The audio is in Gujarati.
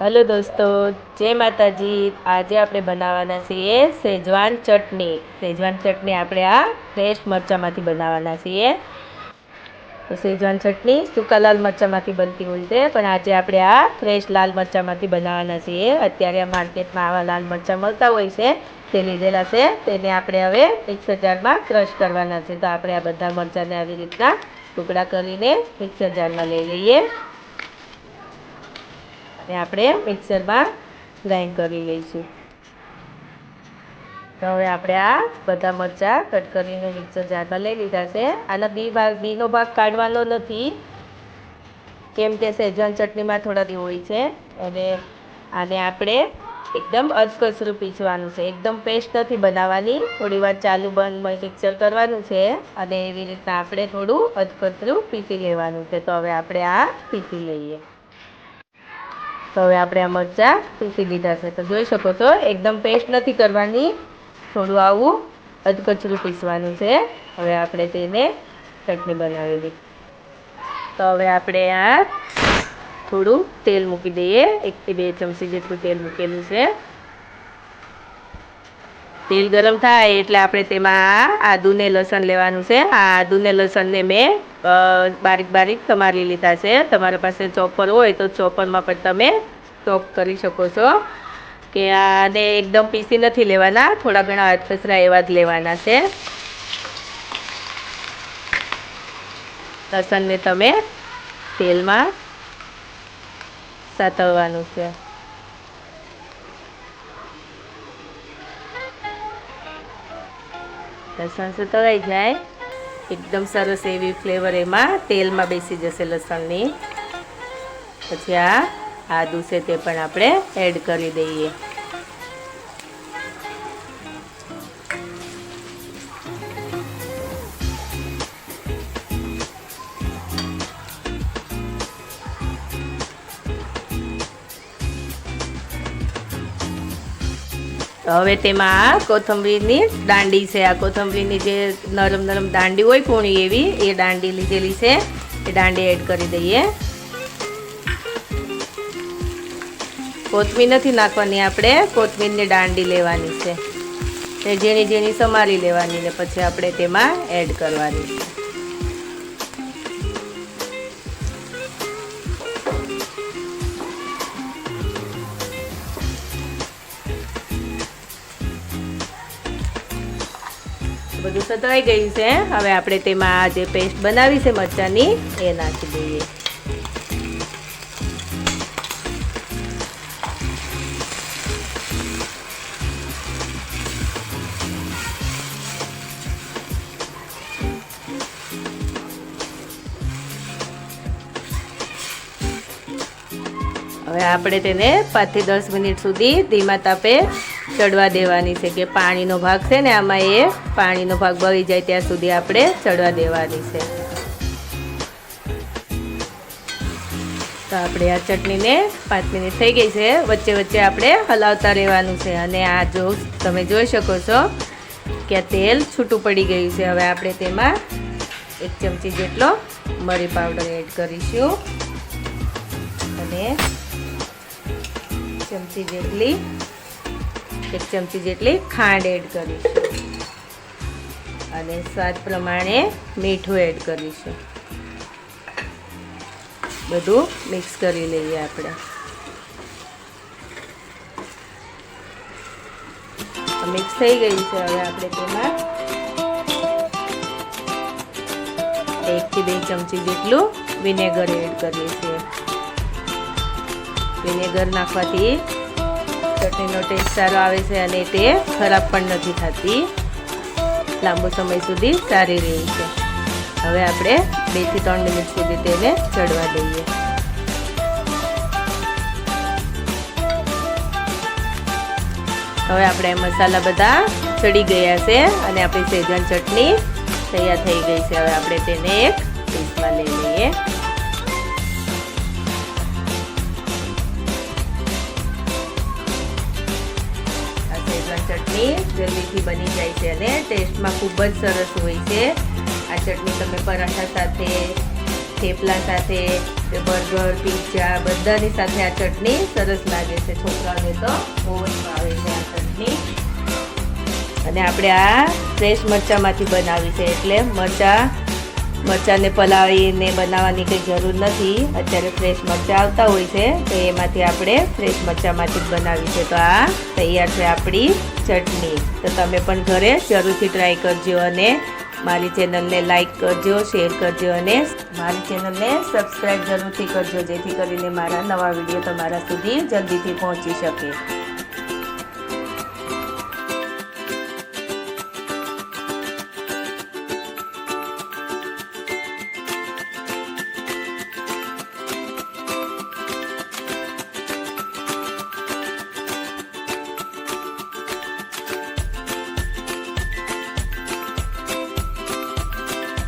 हेलो दोस्तों, जय माताजी। आज આપણે બનાવવાના છીએ સેજવાન ચટણી। સેજવાન ચટણી આપણે આ ફ્રેશ મરચામાંથી બનાવવાના છીએ। તો સેજવાન ચટણી સૂકા લાલ મરચામાંથી બનતી હોય છે, પણ આજે આપણે આ ફ્રેશ લાલ મરચામાંથી બનાવવાના છીએ। અત્યારે માર્કેટમાં આવા લાલ મરચાં મળતા હોય છે, તે લીધેલા છે। તેને આપણે હવે મિક્સર જારમાં ક્રશ કરવાના છે। તો આપણે આ બધા મરચાંને આવી રીતના ટુકડા કરીને મિક્સર જારમાં લઈ લઈએ અને આપણે મિક્સરમાં ગ્રાઇન્ડ કરી લઈશું। તો હવે આપણે આ બધા મરચાં કટ કરીને મિક્સર જારમાં લઈ લીધા છે। આના બીનો ભાગ કાઢવાનો નથી, કેમ કે સેજવાન ચટણીમાં થોડા દી હોય છે, અને આને આપણે એકદમ અધકચરું પીસવાનું છે। એકદમ પેસ્ટ નથી બનાવવાની, થોડી વાર ચાલુ બંધ મિક્સર કરવાનું છે, અને એવી રીતના આપણે થોડું અધકચરું પીસી લેવાનું છે। તો હવે આપણે આ પીસી લઈએ। તો હવે આપણે આ મરચાં પીસી લીધા છે। તો જોઈ શકો છો, એકદમ પેસ્ટ નથી કરવાની, થોડું આવું અધકચરું પીસવાનું છે। હવે આપણે તેને ચટણી બનાવી દઈએ। તો હવે આપણે આ થોડું તેલ મૂકી દઈએ। 1 થી 2 ચમચી જેટલું તેલ મૂકેલું છે। તેલ ગરમ થાય એટલે આપણે તેમાં આદુ ને લસણ લેવાનું છે। આ આદુ ને લસણને મેં બારીક બારીક સમારી લીધા છે। તમારા પાસે ચોપર હોય તો ચોપરમાં પણ તમે ચોપ કરી શકો છો, કે આને એકદમ પીસી નથી લેવાના, થોડા ઘણા અધકચરા એવા જ લેવાના છે। લસણને તમે તેલમાં સાતળવાનું છે। લસણ સતળાઈ જાય, એકદમ સરસ એવી ફ્લેવર એમાં તેલમાં બેસી જશે લસણની। પછી આ આદુ છે તે પણ આપણે એડ કરી દઈએ। હવે તેમાં કોથમરીની દાંડી છે, આ કોથમરીની જે નરમ નરમ દાંડી હોય કૂણી એવી, એ દાંડી લીધેલી છે, એ દાંડી એડ કરી દઈએ। કોથમીર નથી નાખવાની, આપણે કોથમીરની દાંડી લેવાની છે, તે ઝીણી ઝીણી સમારી લેવાની ને પછી આપણે તેમાં એડ કરવાની છે। બધું સતળાઈ ગયું છે। હવે આપણે તેમાં જે પેસ્ટ બનાવી છે મરચાંની, એ નાખી દઈએ। હવે આપણે તેને 5 થી 10 મિનિટ સુધી ધીમા તાપે ચડવા દેવાની છે, કે પાણીનો ભાગ છે ને આમાં, એ પાણીનો ભાગ બળી જાય ત્યાં સુધી આપણે ચડવા દેવાની છે। તો આપણે આ ચટણીને 5 મિનિટ થઈ ગઈ છે, વચ્ચે વચ્ચે આપણે હલાવતા રહેવાનું છે। અને આ જો તમે જોઈ શકો છો કે આ તેલ છૂટું પડી ગયું છે। હવે આપણે તેમાં 1 ચમચી જેટલો મરી પાવડર એડ કરીશું, અને 1 ચમચી જેટલી ખાંડ એડ કરીશું, અને સ્વાદ પ્રમાણે મીઠું એડ કરીશું। બધું મિક્સ કરી લઈએ આપણે। મિક્સ થઈ ગયું છે। હવે આપણે તેમાં 1 થી 2 ચમચી જેટલું વિનેગર એડ કરીએ છીએ। વિનેગર નાખવાથી ચટણીનો ટેસ્ટ સારો આવે છે, અને તે ખરાબ પણ નથી થતી, લાંબો સમય સુધી સારી રહે છે। હવે આપણે 2 થી 3 મિનિટ સુધી તેને ચડવા દઈએ। હવે આપણે મસાલા બધા ચડી ગયા છે, અને આપણી સેજવાન ચટણી તૈયાર થઈ ગઈ છે। હવે આપણે તેને એક ડીશમાં લઈ લઈએ। ચટણી જલ્દીથી બની જાય છે, અને ટેસ્ટમાં ખૂબ જ સરસ હોય છે। આ ચટણી તમે પરાઠા સાથે, થેપલા સાથે, કે બર્ગર પિઝા બધાની સાથે આ ચટણી સરસ લાગે છે. છોકરાઓને તો બહુ જ ભાવે છે આ ચટણી. અને આપણે આ ફ્રેશ મરચાંમાંથી બનાવી છે, એટલે મરચાંને પલાળીને બનાવવાની કંઈ જરૂર નથી. અત્યારે ફ્રેશ મરચાં આવતા હોય છે તો એમાંથી આપણે ફ્રેશ મરચાંમાંથી જ બનાવી છે. તો આ તૈયાર છે આપણી ચટણી. તો તમે પણ ઘરે જરૂરથી ટ્રાય કરજો અને મારી ચેનલને લાઈક કરજો, શેર કરજો અને મારી ચેનલને સબસ્ક્રાઈબ જરૂરથી કરજો, જેથી કરીને મારા નવા વિડીયો તમારા સુધી જલ્દીથી પહોંચી શકે.